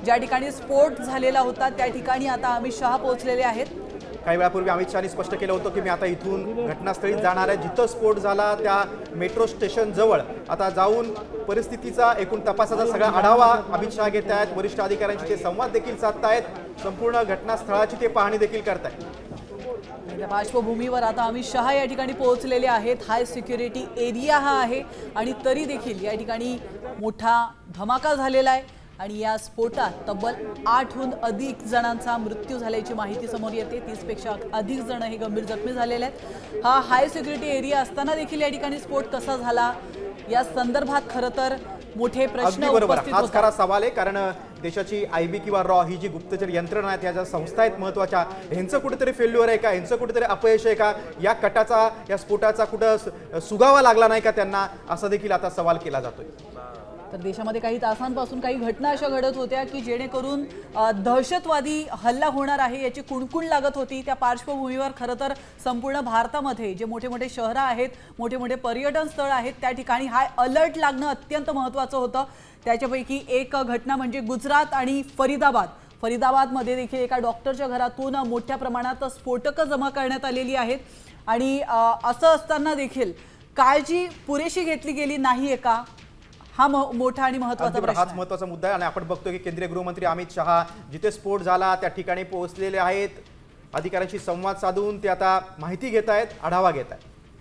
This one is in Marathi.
ज्या ठिकाणी स्फोट झालेला होता त्या ठिकाणी आता अमित शहा पोहोचलेले आहेत। काही वेळापूर्वी अमित शहानी स्पष्ट केलं होतं की मी आता इथून घटनास्थळी जाणार आहे, जिथं स्फोट झाला त्या मेट्रो स्टेशन जवळ आता जाऊन परिस्थितीचा एकूण तपासाचा सगळा आढावा अमित शहा घेत आहेत। वरिष्ठ अधिकाऱ्यांशी ते संवाद देखील साधतायत, संपूर्ण घटनास्थळाची ते पाहणी देखील करतायत। त्या पार्श्वभूमीवर आता अमित शहा या ठिकाणी पोहोचलेले आहेत। हाय सिक्युरिटी एरिया हा आहे आणि तरी देखील या ठिकाणी मोठा धमाका झालेला आहे आणि या स्फोटात तब्बल 8हून अधिक जणांचा मृत्यू झाल्याची माहिती समोर येते। 30 पेक्षा अधिक जण हे गंभीर जखमी झालेले आहेत। हा हाय सिक्युरिटी एरिया असताना देखील या ठिकाणी स्फोट कसा झाला या संदर्भात खरं तर मोठे प्रश्न उपस्थित हाच खरा सवाल आहे, कारण देशाची आयबी किंवा रॉ ही जी गुप्तचर यंत्रणा आहे, त्या संस्था आहेत महत्त्वाच्या, ह्यांचं कुठेतरी फेल्युअर आहे का, ह्यांचं कुठेतरी अपयश आहे का, या कटाचा या स्फोटाचा कुठं सुगावा लागला नाही का त्यांना, असा देखील आता सवाल केला जातोय। तर देशामध्ये काही तासांपासून काही घटना अशा घडत होत्या की जेणेकरून दहशतवादी हल्ला होणार आहे याची कुणकुण लागत होती। त्या पार्श्वभूमीवर खरं तर संपूर्ण भारतामध्ये जे मोठे मोठे शहरं आहेत, मोठे मोठे पर्यटन स्थळ आहेत, त्या ठिकाणी हाय अलर्ट लागणं अत्यंत महत्त्वाचं होतं। त्याच्यापैकी एक घटना म्हणजे गुजरात आणि फरीदाबादमध्ये देखील एका डॉक्टरच्या घरातून मोठ्या प्रमाणात स्फोटकं जमा करण्यात आलेली आहेत आणि असं असताना देखील काळजी पुरेशी घेतली गेली नाहीये का, हा मोठा आणि महत्त्वाचा प्रश्न आहे। हाच महत्त्वाचा मुद्दा आहे आणि आपण बघतो की केंद्रीय गृहमंत्री अमित शहा जिथे स्फोट झाला त्या ठिकाणी पोहोचलेले आहेत। अधिकाऱ्यांशी संवाद साधून ते आता माहिती घेत आहेत, आढावा घेत आहेत।